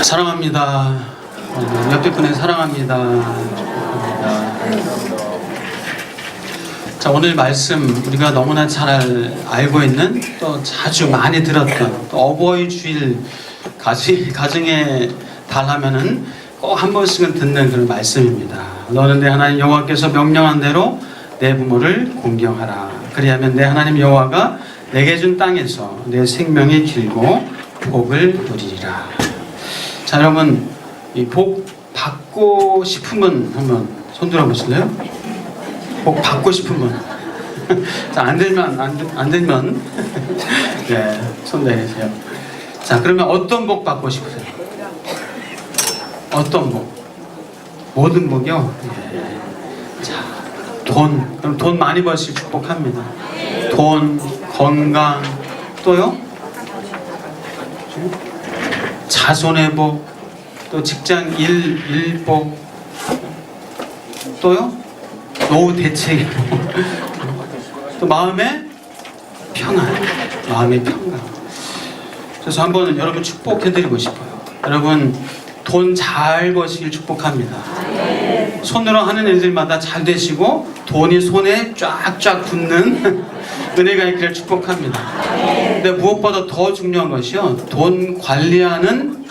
사랑합니다. 옆에 분에 사랑합니다. 축복합니다. 자, 오늘 말씀 우리가 너무나 잘 알고 있는, 또 자주 많이 들었던, 또 어버이 주일 가정에 달하면은 꼭 한 번씩은 듣는 그런 말씀입니다. 너는 내 하나님 여호와께서 명령한 대로 내 부모를 공경하라. 그리하면 내 하나님 여호와가 내게 준 땅에서 내 생명이 길고 복을 누리리라. 자, 여러분, 이 복 받고 싶은 분 한번 손 들어 보실래요? 복 받고 싶은 분. 자, 안 들면 네, 손 내리세요. 자, 그러면 어떤 복 받고 싶으세요? 어떤 복? 모든 복이요? 네. 자, 그럼 돈 많이 버시길 축복합니다. 돈, 건강, 또요? 자손의 복, 또 직장 일복, 또요? 노후 대책의 복, 또 마음의 평안. 그래서 한번 여러분 축복해드리고 싶어요. 여러분 돈 잘 버시길 축복합니다. 손으로 하는 일들마다 잘 되시고 돈이 손에 쫙쫙 붙는 은혜가 있기를 축복합니다. 근데 무엇보다 더 중요한 것이요, 돈 관리하는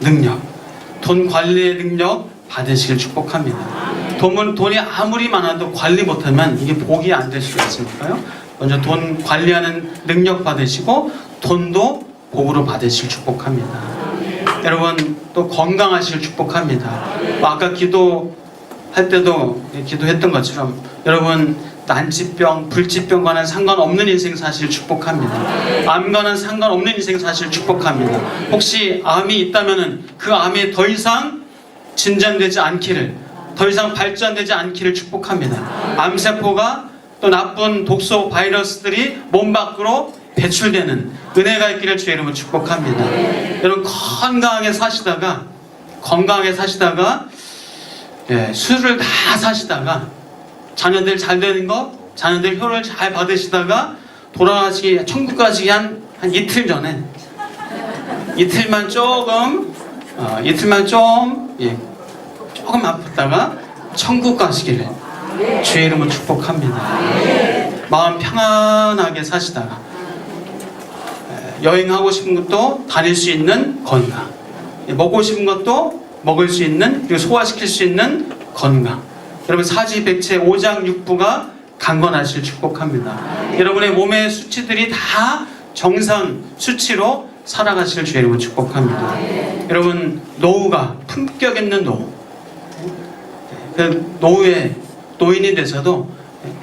능력, 돈 관리의 능력 받으시길 축복합니다. 돈이 아무리 많아도 관리 못하면 이게 복이 안 될 수가 있으니까요. 먼저 돈 관리하는 능력 받으시고 돈도 복으로 받으시길 축복합니다. 여러분 또 건강하시길 축복합니다. 아까 기도할 때도 기도했던 것처럼 여러분 난치병, 불치병과는 상관없는 인생 사실 축복합니다. 암과는 상관없는 인생 사실 축복합니다. 혹시 암이 있다면은 그 암이 더 이상 진전되지 않기를, 더 이상 발전되지 않기를 축복합니다. 암세포가 또 나쁜 독소 바이러스들이 몸 밖으로 배출되는 은혜가 있기를 주의 이름으로 축복합니다. 여러분 건강하게 사시다가 술을 다 사시다가 자녀들 잘 되는 거, 자녀들 효를 잘 받으시다가 돌아가시기, 천국 가시기 한 이틀 전에 이틀만 조금 아팠다가 천국 가시기를 주의 이름으로 축복합니다. 마음 평안하게 사시다가 여행하고 싶은 것도 다닐 수 있는 건강, 먹고 싶은 것도 먹을 수 있는, 그리고 소화시킬 수 있는 건강. 여러분 사지백체 오장육부가 강건하실 축복합니다. 여러분의 몸의 수치들이 다 정상 수치로 살아가실 주의 이름으로 축복합니다. 여러분 노후가 품격 있는 노후, 그 노후에 노인이 돼서도,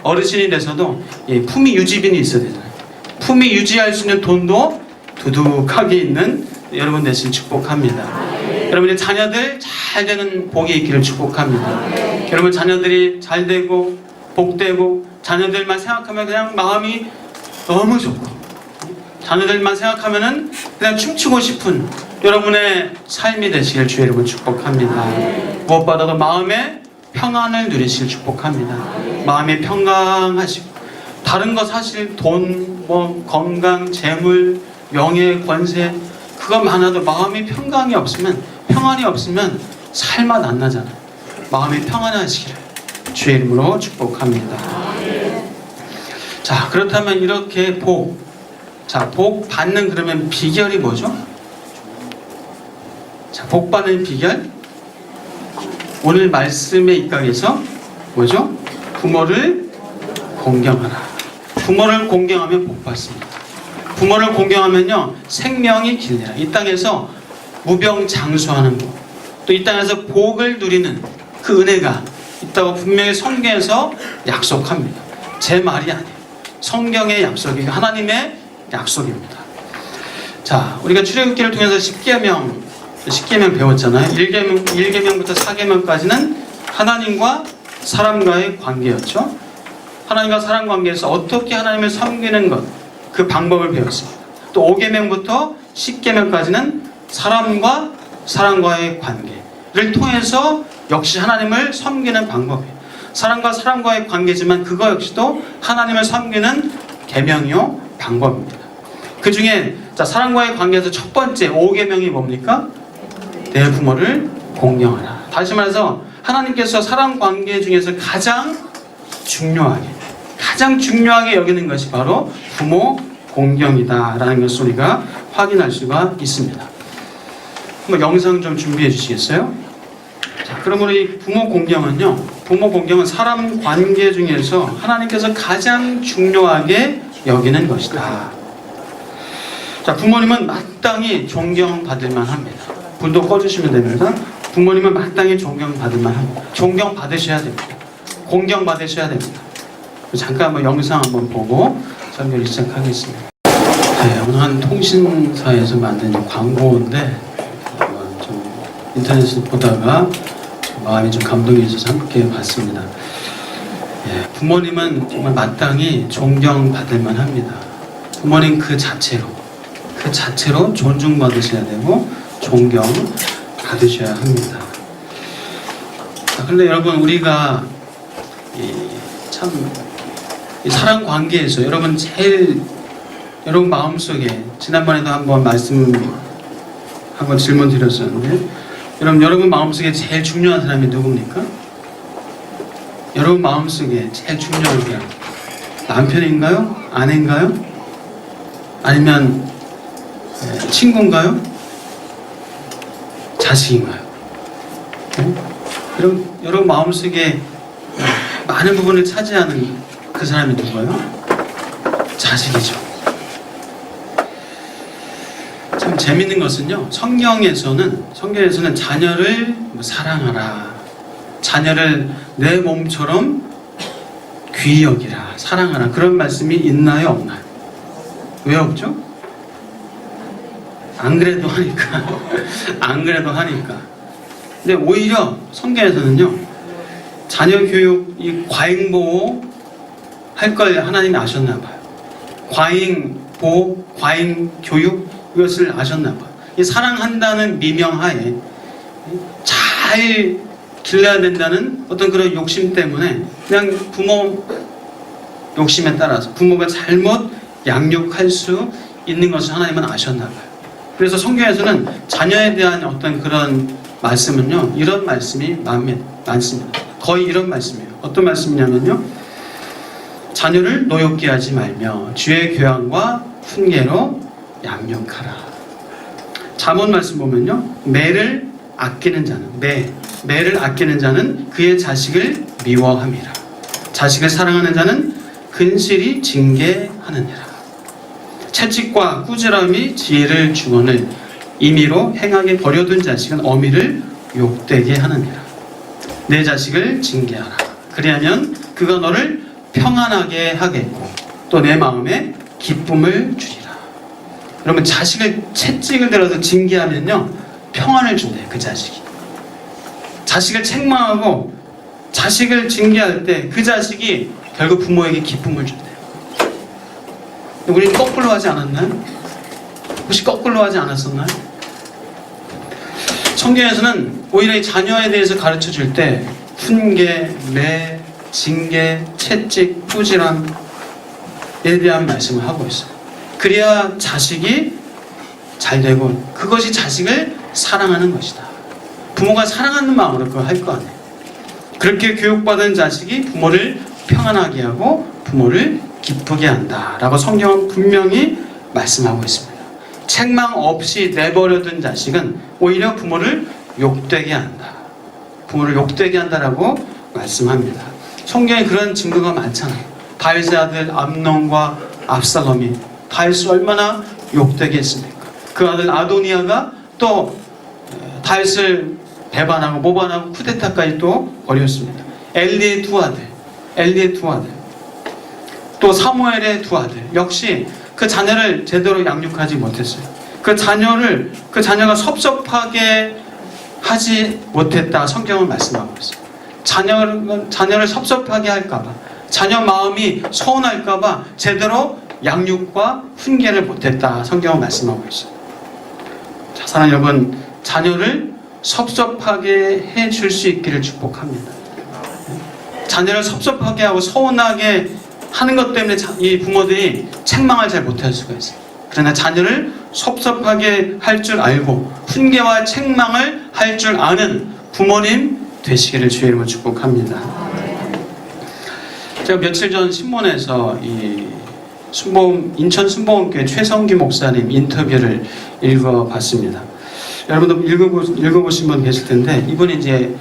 어르신이 돼서도 품위 유지빈이 있어야 되잖아요. 품위 유지할 수 있는 돈도 두둑하게 있는 여러분 되시길 축복합니다. 여러분의 자녀들 잘 되는 복이 있기를 축복합니다. 여러분 자녀들이 잘 되고 복되고, 자녀들만 생각하면 그냥 마음이 너무 좋고, 자녀들만 생각하면은 그냥 춤추고 싶은 여러분의 삶이 되시길 주의 이름으로 축복합니다. 무엇보다도 마음의 평안을 누리시길 축복합니다. 마음이 평강하시고, 다른 거 사실 돈, 건강, 재물, 명예, 권세 그거 많아도 마음이 평안이 없으면 살맛 안 나잖아요. 마음이 평안하시기를 주의 이름으로 축복합니다. 자, 그렇다면 이렇게 복 받는 그러면 비결이 뭐죠? 자, 복 받는 비결, 오늘 말씀에 입각해서 뭐죠? 부모를 공경하라. 부모를 공경하면 복 받습니다. 부모를 공경하면요 생명이 길리라. 이 땅에서 무병장수하는 복, 또 이 땅에서 복을 누리는 그 은혜가 있다고 분명히 성경에서 약속합니다. 제 말이 아니에요. 성경의 약속이고 하나님의 약속입니다. 자, 우리가 출애굽기를 통해서 10계명 배웠잖아요. 1계명부터 4계명까지는 하나님과 사람과의 관계였죠. 하나님과 사람 관계에서 어떻게 하나님을 섬기는 것, 그 방법을 배웠습니다. 또 5계명부터 10계명까지는 사람과 사람과의 관계를 통해서 역시 하나님을 섬기는 방법이에요. 사람과 사람과의 관계지만 그거 역시도 하나님을 섬기는 계명이요 방법입니다. 그 중에 사람과의 관계에서 첫 번째 5계명이 뭡니까? 내 부모를 공경하라. 다시 말해서 하나님께서 사랑 관계 중에서 가장 중요하게 여기는 것이 바로 부모 공경이다라는 것을 우리가 확인할 수가 있습니다. 한번 영상 좀 준비해 주시겠어요? 자, 그럼 우리 부모 공경은 사람 관계 중에서 하나님께서 가장 중요하게 여기는 것이다. 자, 부모님은 마땅히 존경받을 만합니다. 불도 꺼주시면 됩니다. 부모님은 마땅히 존경받을 만합니다. 존경받으셔야 됩니다. 공경받으셔야 됩니다. 잠깐 한번 영상 한번 보고 설교를 시작하겠습니다. 네, 오늘 한 통신사에서 만든 광고인데 좀 인터넷을 보다가 좀 마음이 좀 감동이 있어서 함께 봤습니다. 네, 부모님은 정말 마땅히 존경받을 만합니다. 부모님 그 자체로 존중받으셔야 되고 존경받으셔야 합니다. 자, 그런데 여러분 우리가 이 사랑 관계에서 여러분 마음속에 지난번에도 한번 질문 드렸었는데 여러분 마음속에 제일 중요한 사람이 누굽니까? 여러분 마음속에 제일 중요한 사람 남편인가요? 아내인가요? 아니면 친구인가요? 자식인가요? 네? 여러분 마음속에 많은 부분을 차지하는 그 사람이 누구예요? 자식이죠. 참 재밌는 것은요, 성경에서는 자녀를 사랑하라, 자녀를 내 몸처럼 귀히 여기라, 사랑하라, 그런 말씀이 있나요, 없나요? 왜 없죠? 안 그래도 하니까. 근데 오히려 성경에서는요, 자녀 교육, 이 과잉보호 할 걸 하나님이 아셨나 봐요. 과잉보호, 과잉교육, 이것을 아셨나 봐요. 이 사랑한다는 미명하에 잘 길러야 된다는 어떤 그런 욕심 때문에 그냥 부모 욕심에 따라서 부모가 잘못 양육할 수 있는 것을 하나님은 아셨나 봐요. 그래서 성경에서는 자녀에 대한 어떤 그런 말씀은요, 이런 말씀이 많습니다. 거의 이런 말씀이에요. 어떤 말씀이냐면요, 자녀를 노엽게 하지 말며 주의 교양과 훈계로 양육하라. 잠언 말씀 보면요, 매를 아끼는 자는 그의 자식을 미워함이라. 자식을 사랑하는 자는 근실히 징계하느니라. 채찍과 꾸지람이 지혜를 주거늘 임의로 행하게 버려둔 자식은 어미를 욕되게 하느니라. 내 자식을 징계하라. 그리하면 그가 너를 평안하게 하겠고 또 내 마음에 기쁨을 주리라. 여러분, 자식을 채찍을 들어서 징계하면요, 평안을 준대요. 그 자식을 책망하고 자식을 징계할 때 그 자식이 결국 부모에게 기쁨을 준대요. 우리 거꾸로 하지 않았나요? 혹시 거꾸로 하지 않았었나요? 성경에서는 오히려 이 자녀에 대해서 가르쳐 줄 때 훈계, 매, 징계, 채찍, 꾸지람에 대한 말씀을 하고 있어요. 그래야 자식이 잘 되고 그것이 자식을 사랑하는 것이다. 부모가 사랑하는 마음으로 그걸 할 거 아니에요. 그렇게 교육받은 자식이 부모를 평안하게 하고 부모를 기쁘게 한다 라고 성경은 분명히 말씀하고 있습니다. 책망 없이 내버려둔 자식은 오히려 부모를 욕되게 한다. 부모를 욕되게 한다라고 말씀합니다. 성경에 그런 증거가 많잖아요. 다윗의 아들 암논과 압살롬이 다윗을 얼마나 욕되게 했습니까? 그 아들 아도니아가 또 다윗을 배반하고 모반하고 쿠데타까지 또 벌였습니다. 엘리의 두 아들, 또 사무엘의 두 아들 역시 그 자녀를 제대로 양육하지 못했어요. 그 자녀가 섭섭하게 하지 못했다 성경은 말씀하고 있어요. 자녀를 섭섭하게 할까봐, 자녀 마음이 서운할까봐 제대로 양육과 훈계를 못했다 성경은 말씀하고 있어요. 자, 사랑하는 여러분, 자녀를 섭섭하게 해줄 수 있기를 축복합니다. 자녀를 섭섭하게 하고 서운하게 하는 것 때문에 이 부모들이 책망을 잘 못할 수가 있어요. 그러나 자녀를 섭섭하게 할 줄 알고 훈계와 책망을 할 줄 아는 부모님 되시기를 주의 이름으로 축복합니다. 제가 며칠 전 신문에서 인천 순복음교회 최성기 목사님 인터뷰를 읽어봤습니다. 여러분도 읽어보신 분 계실 텐데, 이분이 이제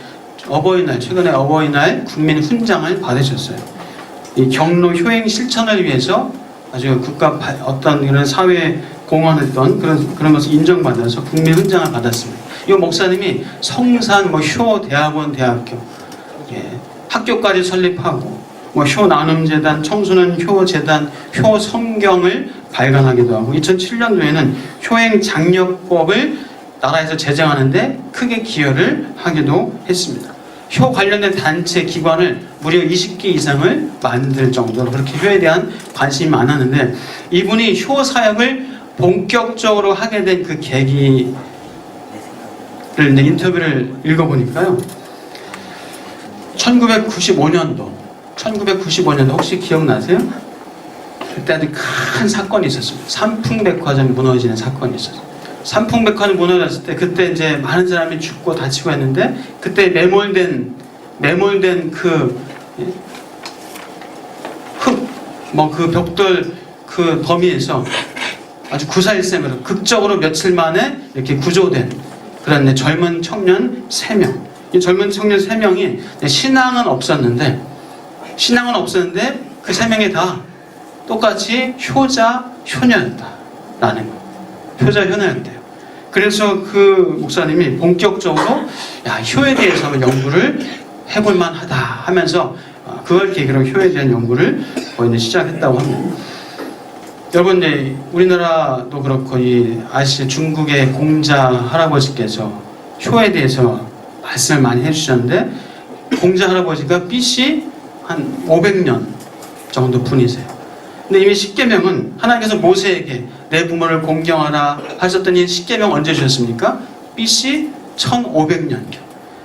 최근에 어버이날 국민 훈장을 받으셨어요. 이 경로 효행 실천을 위해서 아주 국가 어떤 이런 사회 공헌했던 그런 것을 인정받아서 국민 훈장을 받았습니다. 이 목사님이 성산 효 대학원 대학교 학교까지 설립하고 효 나눔재단, 청소년 효 재단, 효 성경을 발간하기도 하고 2007년도에는 효행 장려법을 나라에서 제정하는데 크게 기여를 하기도 했습니다. 효 관련된 단체 기관을 무려 20개 이상을 만들 정도로 그렇게 효에 대한 관심이 많았는데, 이분이 효 사역을 본격적으로 하게 된 그 계기를 인터뷰를 읽어보니까요, 1995년도 혹시 기억나세요? 그때 아주 큰 사건이 있었습니다. 삼풍백화점이 무너지는 사건이 있었어요. 삼풍백화점이 무너졌을 때 그때 이제 많은 사람이 죽고 다치고 했는데, 그때 매몰된 그 그 벽돌 그 범위에서 아주 구사일생으로 극적으로 며칠 만에 이렇게 구조된 그런 젊은 청년 3명. 이 젊은 청년 3명이 신앙은 없었는데 그 3명이 다 똑같이 효자효녀였다라는 거. 효자효녀였대요. 그래서 그 목사님이 본격적으로 효에 대해서 한번 연구를 해볼 만하다 하면서 그걸 계기로 효에 대한 연구를 거의 시작했다고 합니다. 여러분, 이제 우리나라도 그렇고 아시죠? 중국의 공자 할아버지께서 효에 대해서 말씀을 많이 해주셨는데, 공자 할아버지가 BC 한 500년 정도 분이세요. 근데 이미 십계명은 하나님께서 모세에게 내 부모를 공경하라 하셨더니 십계명 언제 주셨습니까? BC 1500년.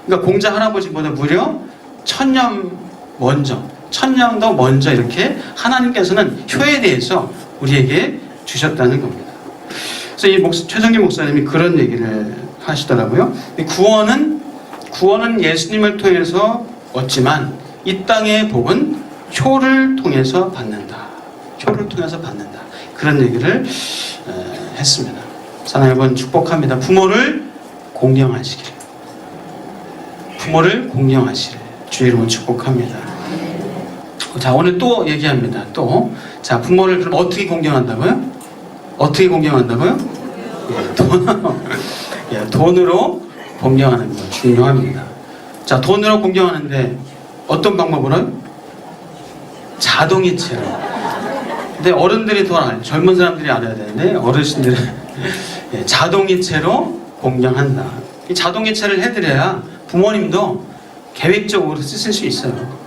그러니까 공자 할아버지보다 무려 1000년도 먼저 이렇게 하나님께서는 효에 대해서 우리에게 주셨다는 겁니다. 그래서 이 최성기 목사님이 그런 얘기를 하시더라고요. 구원은 예수님을 통해서 얻지만 이 땅의 복은 효를 통해서 받는다. 그런 얘기를 했습니다. 사랑하는 여러분, 축복합니다. 부모를 공경하시기를 주의 이름으로 축복합니다. 자, 오늘 또 얘기합니다. 자, 부모를 그럼 어떻게 공경한다고요? 돈으로 공경하는 거 중요합니다. 자, 돈으로 공경하는데 어떤 방법으로? 자동이체로. 근데 어른들이 젊은 사람들이 알아야 되는데, 어르신들은 자동이체로 공경한다. 이 자동이체를 해드려야 부모님도 계획적으로 쓰실 수 있어요.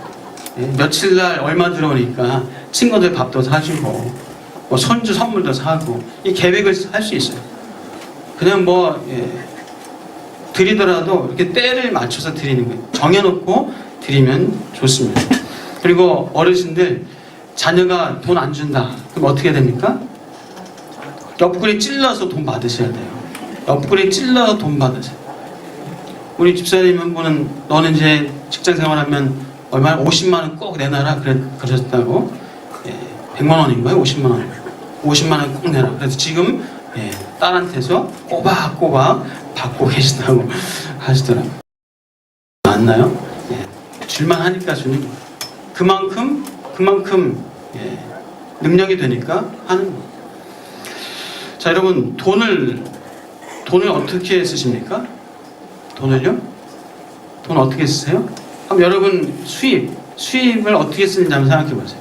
며칠날 얼마 들어오니까 친구들 밥도 사주고 손주 선물도 사고, 이 계획을 할 수 있어요. 그냥 드리더라도 이렇게 때를 맞춰서 드리는 거예요. 정해놓고 드리면 좋습니다. 그리고 어르신들, 자녀가 돈 안 준다 그럼 어떻게 됩니까? 옆구리 찔러서 돈 받으셔야 돼요. 우리 집사님 한 분은 너는 이제 직장 생활하면 얼마나 50만 원 꼭 내놔라 그러셨다고. 100만 원인가요? 50만 원. 50만 원 꼭 내라. 그래서 지금 딸한테서 꼬박꼬박 받고 계시다고 하시더라고요. 맞나요? 줄만 하니까 주는 거예요. 그만큼 능력이 되니까 하는 거예요. 자, 여러분, 돈을 어떻게 쓰십니까? 돈을요? 돈 어떻게 쓰세요? 그럼 여러분 수입을 어떻게 쓰는지 한번 생각해 보세요.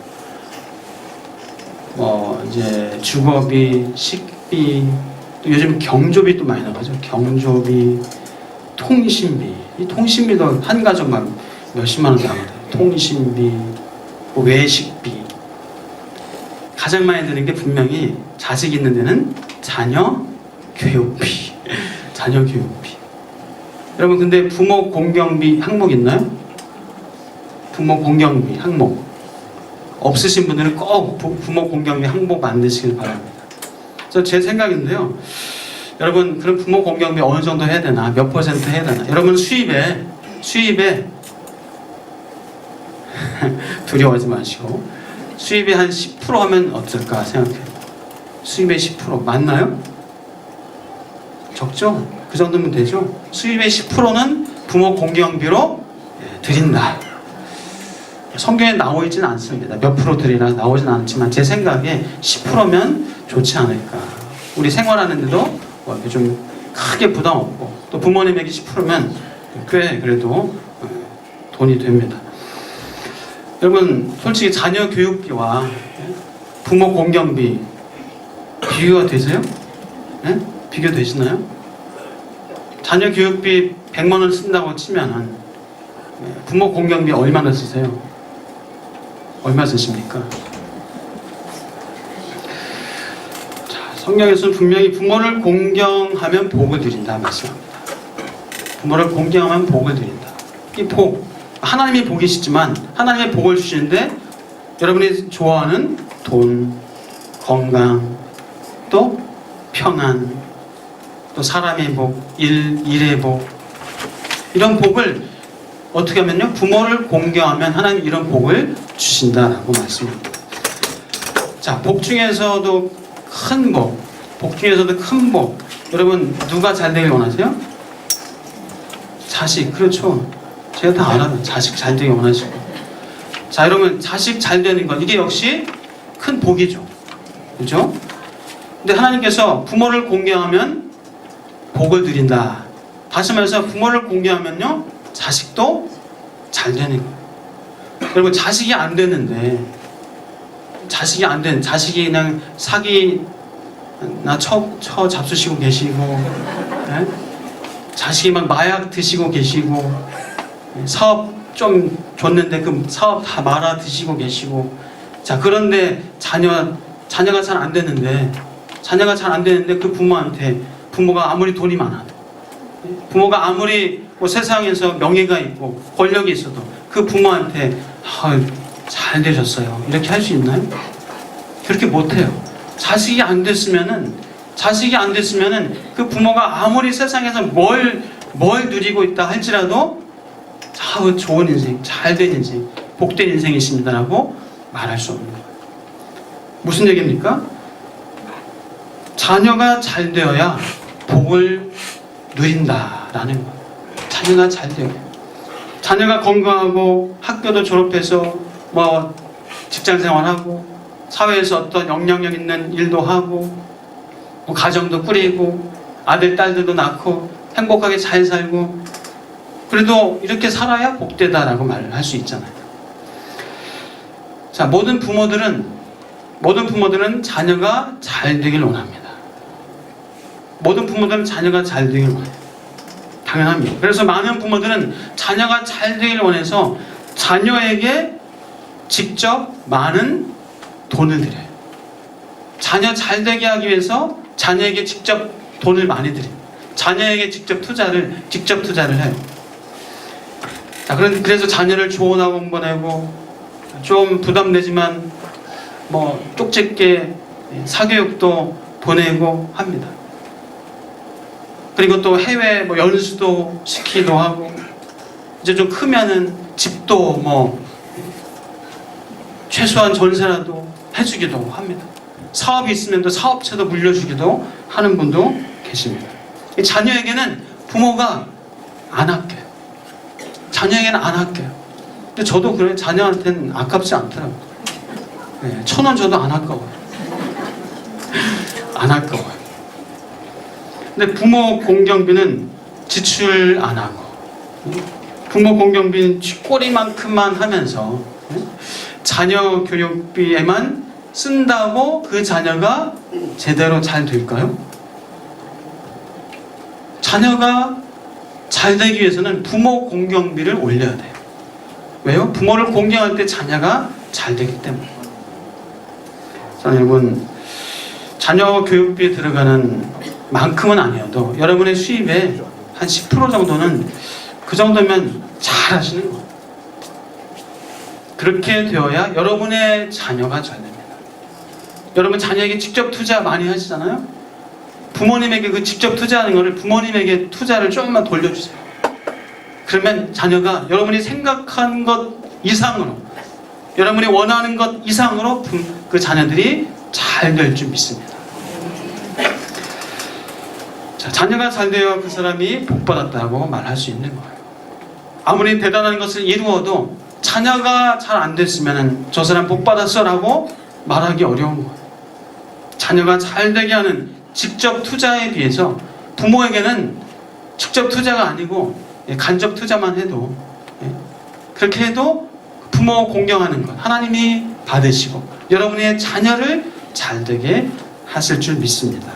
이제 주거비, 식비, 또 요즘 경조비 또 많이 나가죠. 경조비, 통신비. 이 통신비도 한 가족만 몇십만 원 나가요. 통신비, 외식비. 가장 많이 드는 게 분명히 자식 있는 데는 자녀 교육비. 여러분, 근데 부모 공경비 항목 있나요? 부모 공경비 항목 없으신 분들은 꼭 부모 공경비 항목 만드시길 바랍니다. 그래서 제 생각인데요, 여러분 그럼 부모 공경비 어느 정도 해야 되나? 몇 퍼센트 해야 되나? 여러분 수입에 두려워하지 마시고 수입의 한 10% 하면 어떨까 생각해요. 수입의 10% 맞나요? 적죠? 그 정도면 되죠? 수입의 10%는 부모 공경비로 드린다. 성경에 나와 있지는 않습니다. 몇 프로 드리라 나오진 않지만 제 생각에 10%면 좋지 않을까. 우리 생활하는데도 이렇게 좀 크게 부담 없고 또 부모님에게 10%면 꽤 그래도 돈이 됩니다. 여러분 솔직히 자녀 교육비와 부모 공경비 비교가 되세요? 네? 비교되시나요? 자녀 교육비 100만 원 쓴다고 치면은 부모 공경비 얼마나 쓰세요? 얼마 쓰십니까? 자, 성경에서는 분명히 부모를 공경하면 복을 드린다 말씀합니다. 부모를 공경하면 복을 드린다. 이 복, 하나님이 복이시지만 하나님의 복을 주시는데 여러분이 좋아하는 돈, 건강, 또 평안, 또 사람의 복, 일의 복, 이런 복을 어떻게 하면요? 부모를 공경하면 하나님 이런 복을 주신다라고 말씀합니다. 자, 복 중에서도 큰 복, 큰 복. 여러분 누가 잘 되길 원하세요? 자식, 그렇죠. 제가 다 알아요. 자식 잘 되길 원하시고. 자, 여러분 자식 잘 되는 것 이게 역시 큰 복이죠. 그렇죠? 근데 하나님께서 부모를 공경하면 복을 드린다. 다시 말해서 부모를 공경하면요 자식도 잘 되는 거예요. 여러분 자식이 안 되는데 자식이 그냥 사기나 처 잡수시고 계시고 네? 자식이 막 마약 드시고 계시고 사업 좀 줬는데 그 사업 다 말아 드시고 계시고 자 그런데 자녀가 잘 안 되는데 그 부모한테 부모가 아무리 돈이 많아도 부모가 아무리 세상에서 명예가 있고 권력이 있어도 그 부모한테 잘 되셨어요 이렇게 할 수 있나요? 그렇게 못해요. 자식이 안 됐으면은 그 부모가 아무리 세상에서 뭘 누리고 있다 할지라도 좋은 인생, 잘된 인생, 복된 인생이십니다라고 말할 수 없는 거예요. 무슨 얘기입니까? 자녀가 잘 되어야 복을 누린다라는 거예요. 자녀가 잘 되어야. 자녀가 건강하고 학교도 졸업해서 직장생활하고 사회에서 어떤 영향력 있는 일도 하고 가정도 꾸리고 아들 딸들도 낳고 행복하게 잘 살고 그래도 이렇게 살아야 복되다라고 말을 할 수 있잖아요. 자, 모든 부모들은 자녀가 잘 되길 원합니다. 모든 부모들은 자녀가 잘 되길 원해요. 당연합니다. 그래서 많은 부모들은 자녀가 잘 되길 원해서 자녀에게 직접 많은 돈을 드려요. 자녀 잘 되게 하기 위해서 자녀에게 직접 돈을 많이 드립니다. 자녀에게 직접 투자를 해요. 자, 그래서 자녀를 좋은 학원 보내고 좀 부담되지만 쪽집게 사교육도 보내고 합니다. 그리고 또 해외 연수도 시키기도 하고 이제 좀 크면은 집도 최소한 전세라도 해주기도 합니다. 사업이 있으면 또 사업체도 물려주기도 하는 분도 계십니다. 자녀에게는 부모가 안 아껴요. 자녀에게는 안 아껴요. 근데 저도 그래요. 자녀한테는 아깝지 않더라고요. 네, 1,000원 줘도 안 아까워요. 안 아까워요. 근데 부모 공경비는 지출 안 하고 부모 공경비는 쥐꼬리만큼만 하면서 자녀 교육비에만 쓴다고 그 자녀가 제대로 잘 될까요? 자녀가 잘 되기 위해서는 부모 공경비를 올려야 돼요. 왜요? 부모를 공경할 때 자녀가 잘 되기 때문에. 자, 여러분 자녀 교육비에 들어가는 만큼은 아니어도 여러분의 수입의 한 10% 정도는 그 정도면 잘 하시는 거예요. 그렇게 되어야 여러분의 자녀가 잘 됩니다. 여러분 자녀에게 직접 투자 많이 하시잖아요. 부모님에게 그 직접 투자하는 거를 부모님에게 투자를 조금만 돌려주세요. 그러면 자녀가 여러분이 생각한 것 이상으로, 여러분이 원하는 것 이상으로 그 자녀들이 잘 될 줄 믿습니다. 자, 자녀가 잘 되어 그 사람이 복받았다고 말할 수 있는 거예요. 아무리 대단한 것을 이루어도 자녀가 잘 안 됐으면 저 사람 복받았어 라고 말하기 어려운 거예요. 자녀가 잘 되게 하는 직접 투자에 비해서 부모에게는 직접 투자가 아니고 간접 투자만 해도, 그렇게 해도 부모 공경하는 것 하나님이 받으시고 여러분의 자녀를 잘 되게 하실 줄 믿습니다.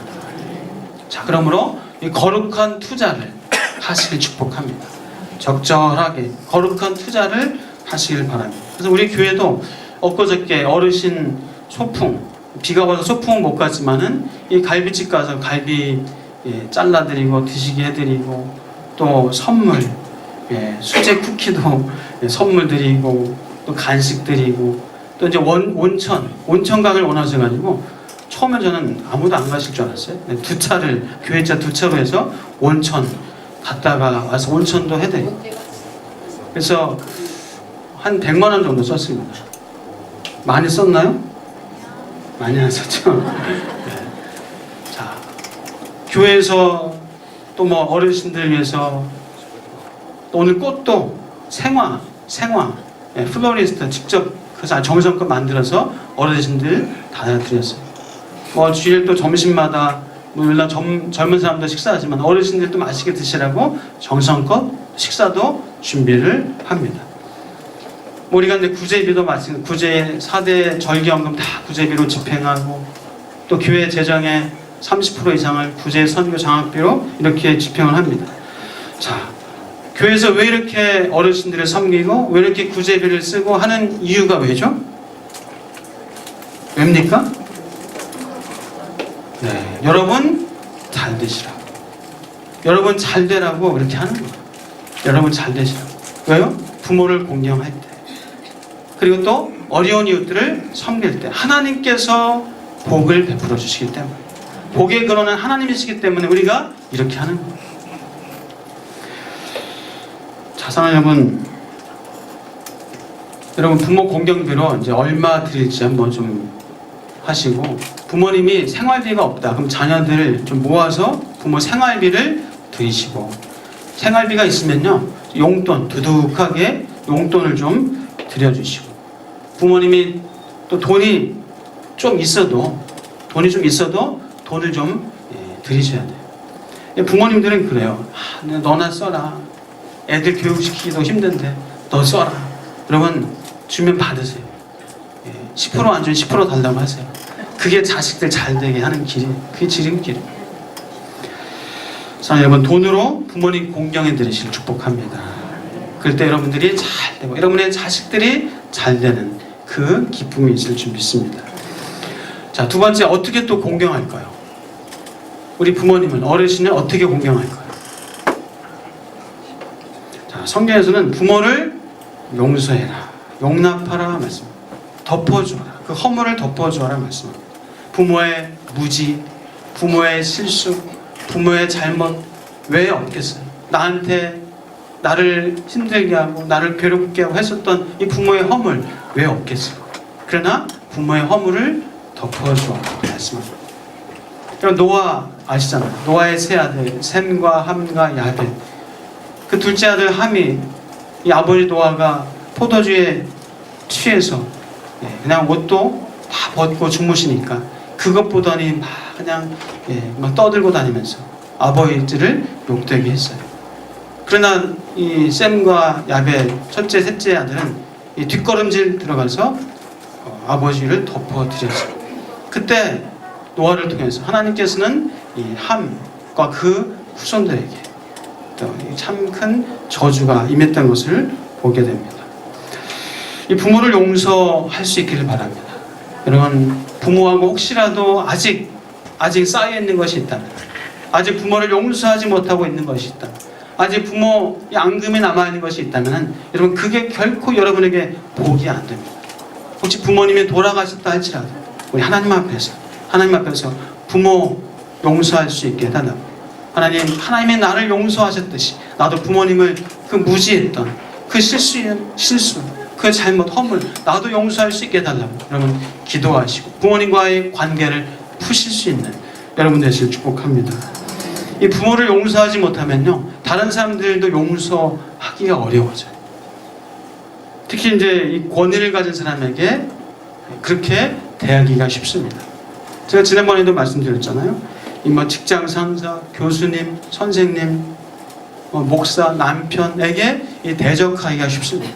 자, 그러므로 이 거룩한 투자를 하시길 축복합니다. 적절하게 거룩한 투자를 하시길 바랍니다. 그래서 우리 교회도 엊그저께 어르신 소풍, 비가 와서 소풍은 못 갔지만은 이 갈비집 가서 갈비 잘라드리고 드시게 해드리고, 또 선물, 수제 쿠키도 선물 드리고, 또 간식 드리고, 또 이제 온천강을 원하셔가지고 처음에 저는 아무도 안 가실 줄 알았어요. 두 차를, 교회차 두 차로 해서 온천 갔다가 와서 온천도 해드리고, 그래서 한 100만 원 정도 썼습니다. 많이 썼나요? 많이 안 썼죠? 네. 자, 교회에서 또 뭐 어르신들 위해서, 또 오늘 꽃도 생화, 플로리스트 직접 그래서 정성껏 만들어서 어르신들 다 드렸어요. 뭐 주일 또 점심마다 물론 젊은 사람도 식사하지만 어르신들도 맛있게 드시라고 정성껏 식사도 준비를 합니다. 우리가 이제 구제비도 마찬가지, 구제 4대 절기연금 다 구제비로 집행하고, 또 교회 재정의 30% 이상을 구제 선교 장학비로 이렇게 집행을 합니다. 자, 교회에서 왜 이렇게 어르신들을 섬기고 왜 이렇게 구제비를 쓰고 하는 이유가 왜죠? 왜입니까? 네, 여러분 잘 되시라고, 여러분 잘 되라고 이렇게 하는 거예요. 여러분 잘 되시라고. 왜요? 부모를 공경할 때, 그리고 또 어려운 이웃들을 섬길 때 하나님께서 복을 베풀어 주시기 때문에, 복의 근원은 하나님이시기 때문에 우리가 이렇게 하는 거예요. 자사랑 여러분 부모 공경비로 이제 얼마 드릴지 한번 좀 하시고, 부모님이 생활비가 없다 그럼 자녀들 좀 모아서 부모 생활비를 드리시고, 생활비가 있으면요 용돈, 두둑하게 용돈을 좀 드려주시고, 부모님이 또 돈이 좀 있어도 돈을 좀 드리셔야 돼요. 부모님들은 그래요. 너나 써라. 애들 교육시키기도 힘든데 너 써라. 그러면 주면 받으세요. 10% 안 주면 10% 달라고 하세요. 그게 자식들 잘 되게 하는 길이, 그게 지름길이에요. 사랑하는 여러분, 돈으로 부모님 공경해 드리실 축복합니다. 그럴 때 여러분들이 잘 되고 여러분의 자식들이 잘 되는 그 기쁨이 있을 줄 믿습니다. 자, 두 번째, 어떻게 또 공경할까요? 우리 부모님은, 어르신을 어떻게 공경할까요? 자, 성경에서는 부모를 용서해라, 용납하라 말씀, 덮어주어라, 그 허물을 덮어주어라 말씀. 부모의 무지, 부모의 실수, 부모의 잘못 왜 없겠어요? 나를 힘들게 하고 나를 괴롭게 하고 했었던 이 부모의 허물 왜 없겠어요? 그러나 부모의 허물을 덮어주어 말씀합니다. 그럼 노아 아시잖아요. 노아의 세 아들 셈과 함과 야벳, 그 둘째 아들 함이 이 아버지 노아가 포도주에 취해서 그냥 옷도 다 벗고 주무시니까 그것 보더니 막 그냥 막 떠들고 다니면서 아버지를 욕되게 했어요. 그러나 이 셈과 야벳 첫째, 셋째 아들은 이 뒷걸음질 들어가서 아버지를 덮어드렸어요. 그때 노아를 통해서 하나님께서는 이 함과 그 후손들에게 참 큰 저주가 임했던 것을 보게 됩니다. 이 부모를 용서할 수 있기를 바랍니다. 여러분, 부모하고 혹시라도 아직 쌓여 있는 것이 있다면, 아직 부모를 용서하지 못하고 있는 것이 있다면, 아직 부모의 앙금이 남아있는 것이 있다면 여러분, 그게 결코 여러분에게 복이 안 됩니다. 혹시 부모님이 돌아가셨다 할지라도 우리 하나님 앞에서 부모 용서할 수 있게 해달라고. 하나님이 나를 용서하셨듯이 나도 부모님을 그 무지했던 그 실수, 그 잘못, 허물 나도 용서할 수 있게 해달라고 여러분 기도하시고 부모님과의 관계를 푸실 수 있는 여러분 되시길 축복합니다. 이 부모를 용서하지 못하면요 다른 사람들도 용서하기가 어려워져요. 특히 이제 이 권위를 가진 사람에게 그렇게 대하기가 쉽습니다. 제가 지난번에도 말씀드렸잖아요. 이 뭐 직장 상사, 교수님, 선생님, 목사, 남편에게 이 대적하기가 쉽습니다.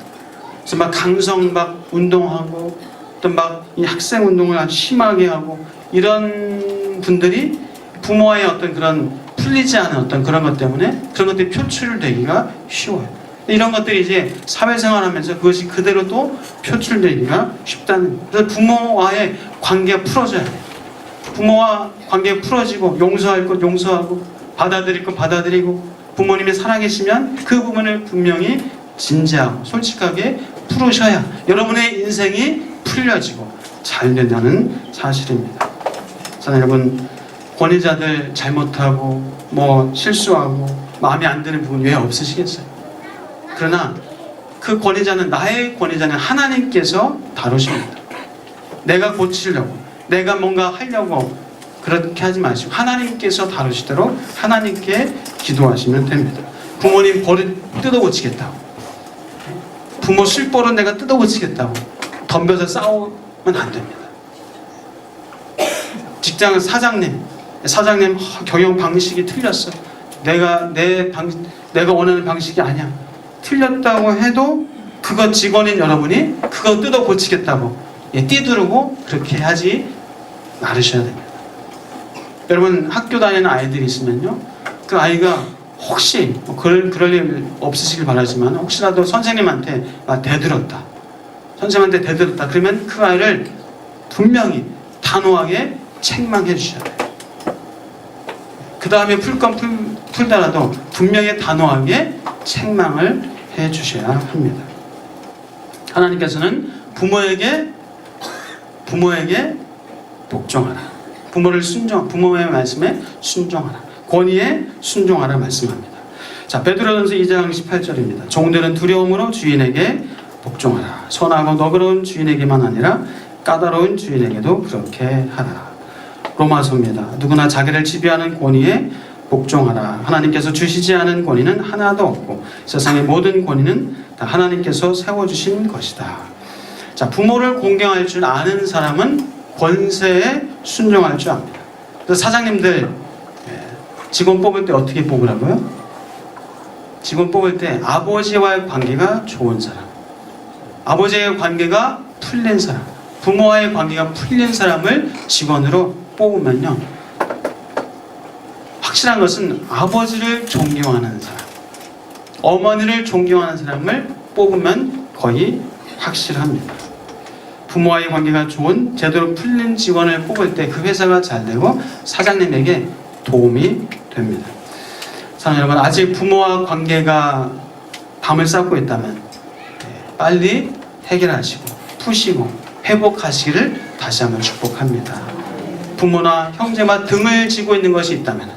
그래서 막 강성 막 운동하고 또 막 이 학생 운동을 아주 심하게 하고 이런 분들이 부모와의 어떤 그런 풀리지 않은 어떤 그런 것 때문에 그런 것들이 표출되기가 쉬워요. 이런 것들이 이제 사회생활하면서 그것이 그대로 또 표출되기가 쉽다는 거예요. 그래서 부모와의 관계가 풀어져야 돼요. 부모와 관계가 풀어지고 용서할 것 용서하고 받아들일 것 받아들이고 부모님이 살아계시면 그 부분을 분명히 진지하고 솔직하게 풀으셔야 여러분의 인생이 풀려지고 잘 된다는 사실입니다. 저는 여러분 권위자들 잘못하고 뭐 실수하고 마음에 안 드는 부분 왜 없으시겠어요? 그러나 그 권위자는 나의 권위자는 하나님께서 다루십니다. 내가 고치려고 내가 뭔가 하려고 그렇게 하지 마시고 하나님께서 다루시도록 하나님께 기도하시면 됩니다. 부모님 버릇 뜯어고치겠다고 부모 술버릇 내가 뜯어고치겠다고 덤벼서 싸우면 안 됩니다. 직장 사장님 경영 방식이 틀렸어. 내가 원하는 방식이 아니야. 틀렸다고 해도 그거 직원인 여러분이 그거 뜯어 고치겠다고 띠두르고 그렇게 하지 말으셔야 됩니다. 여러분 학교 다니는 아이들이 있으면요 그 아이가 혹시 그럴 일 없으시길 바라지만 혹시라도 선생님한테 대들었다 그러면 그 아이를 분명히 단호하게 책망해 주셔야 돼요. 그 다음에 풀 건 풀더라도 분명히 단호하게 책망을 해 주셔야 합니다. 하나님께서는 부모에게 복종하라. 부모의 말씀에 순종하라. 권위에 순종하라 말씀합니다. 자, 베드로전서 2장 18절입니다. 종들은 두려움으로 주인에게 복종하라. 선하고 너그러운 주인에게만 아니라 까다로운 주인에게도 그렇게 하라. 로마서입니다. 누구나 자기를 지배하는 권위에 복종하라. 하나님께서 주시지 않은 권위는 하나도 없고 세상의 모든 권위는 다 하나님께서 세워주신 것이다. 자, 부모를 공경할 줄 아는 사람은 권세에 순종할 줄 압니다. 그래서 사장님들 직원 뽑을 때 어떻게 뽑으라고요? 직원 뽑을 때 아버지와의 관계가 좋은 사람, 아버지의 관계가 풀린 사람, 부모와의 관계가 풀린 사람을 직원으로 뽑으면요 확실한 것은 아버지를 존경하는 사람, 어머니를 존경하는 사람을 뽑으면 거의 확실합니다. 부모와의 관계가 좋은 제대로 풀린 직원을 뽑을 때 그 회사가 잘 되고 사장님에게 도움이 됩니다. 사랑하는 여러분, 아직 부모와 관계가 담을 쌓고 있다면 빨리 해결하시고 푸시고 회복하시기를 다시 한번 축복합니다. 부모나 형제와 등을 지고 있는 것이 있다면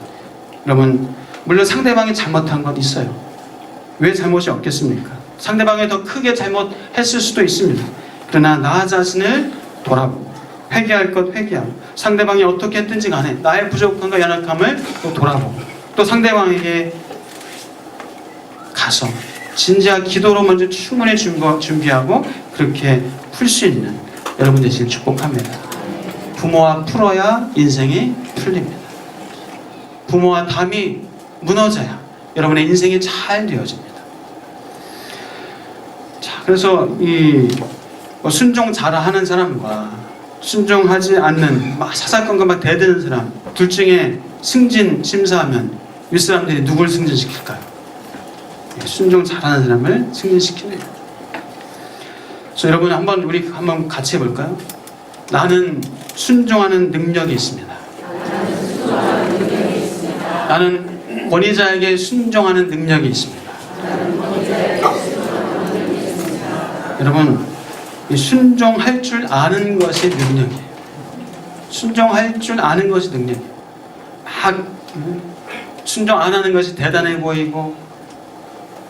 여러분 물론 상대방이 잘못한 건 있어요. 왜 잘못이 없겠습니까? 상대방이 더 크게 잘못했을 수도 있습니다. 그러나 나 자신을 돌아보고 회개할 것 회개하고 상대방이 어떻게 했든지 간에 나의 부족함과 연약함을 또 돌아보고 또 상대방에게 가서 진지한 기도로 먼저 충분히 준비하고 그렇게 풀 수 있는 여러분 되시길 축복합니다. 부모와 풀어야 인생이 풀립니다. 부모와 담이 무너져야 여러분의 인생이 잘 되어집니다. 자, 그래서 이 순종 잘하는 사람과 순종하지 않는 사사건건 막 대드는 사람 둘 중에 승진 심사하면 윗사람들이 누굴 승진시킬까요? 순종 잘하는 사람을 승진시킵니다. 그래서 여러분 우리 한번 같이 해볼까요? 나는 순종하는 능력이 있습니다. 나는 권위자에게 순종하는 능력이 있습니다. 여러분, 이 순종할 줄 아는 것이 능력이에요. 순종할 줄 아는 것이 능력이에요. 막 순종 안 하는 것이 대단해 보이고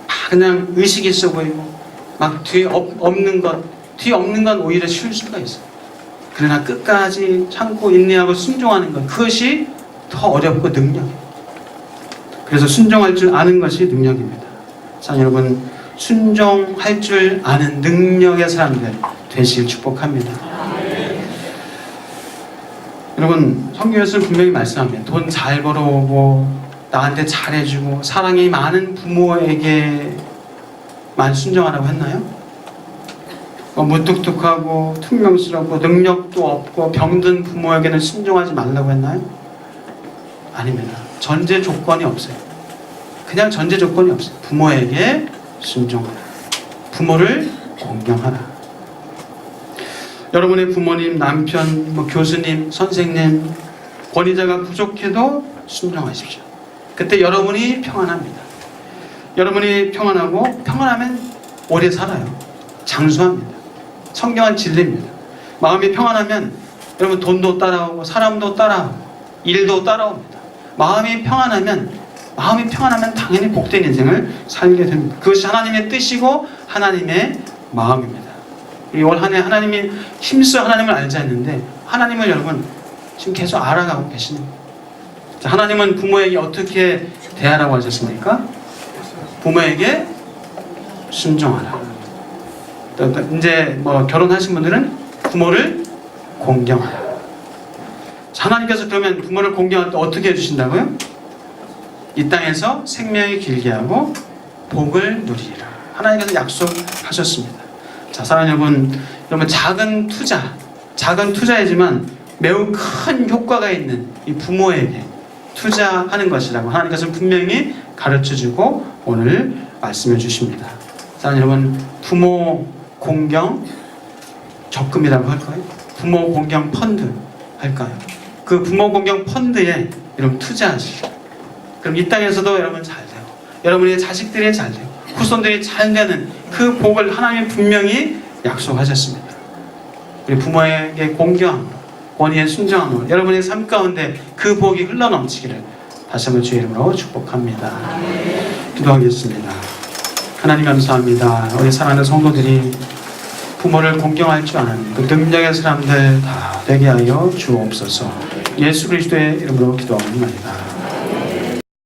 막 그냥 의식이 있어 보이고 막 뒤에 없는 건 오히려 쉬울 수가 있어요. 그러나 끝까지 참고 인내하고 순종하는 것, 그것이 더 어렵고 능력이에요. 그래서 순종할 줄 아는 것이 능력입니다. 자, 여러분, 순종할 줄 아는 능력의 사람들 되시길 축복합니다. 여러분, 성경에서는 분명히 말씀합니다. 돈 잘 벌어오고 나한테 잘해주고 사랑이 많은 부모에게만 순종하라고 했나요? 무뚝뚝하고 퉁명스럽고 능력도 없고 병든 부모에게는 순종하지 말라고 했나요? 아닙니다. 전제 조건이 없어요. 그냥 전제 조건이 없어요. 부모에게 순종하라. 부모를 공경하라. 여러분의 부모님, 남편, 교수님, 선생님, 권위자가 부족해도 순종하십시오. 그때 여러분이 평안합니다. 여러분이 평안하고 평안하면 오래 살아요. 장수합니다. 성경은 진리입니다. 마음이 평안하면 여러분 돈도 따라오고 사람도 따라오고 일도 따라옵니다. 마음이 평안하면 당연히 복된 인생을 살게 됩니다. 그것이 하나님의 뜻이고 하나님의 마음입니다. 올 한 해 하나님이 힘써 하나님을 알자 했는데 하나님을 여러분 지금 계속 알아가고 계시는 거예요. 하나님은 부모에게 어떻게 대하라고 하셨습니까? 부모에게 순종하라. 이제 결혼하신 분들은 부모를 공경하라. 하나님께서 그러면 부모를 공경할 때 어떻게 해주신다고요? 이 땅에서 생명이 길게 하고 복을 누리라. 하나님께서 약속하셨습니다. 자, 사랑하는 여러분, 작은 투자이지만 매우 큰 효과가 있는 이 부모에게 투자하는 것이라고 하나님께서 분명히 가르쳐주고 오늘 말씀해 주십니다. 사랑하는 여러분, 부모 공경 적금이라고 할까요? 부모 공경 펀드 할까요? 그 부모 공경 펀드에 여러분 투자하시죠. 그럼 이 땅에서도 여러분 잘 되고 여러분의 자식들이 잘 되고 후손들이 잘 되는 그 복을 하나님 분명히 약속하셨습니다. 우리 부모에게 공경함으로 권위에 순종함으로 여러분의 삶 가운데 그 복이 흘러넘치기를 다시 한번 주의 이름으로 축복합니다. 기도하겠습니다. 하나님 감사합니다. 우리 사랑하는 성도들이 부모를 공경할 줄 아는 그 능력의 사람들 다 되게 하여 주옵소서. 예수 그리스도의 이름으로 기도합니다.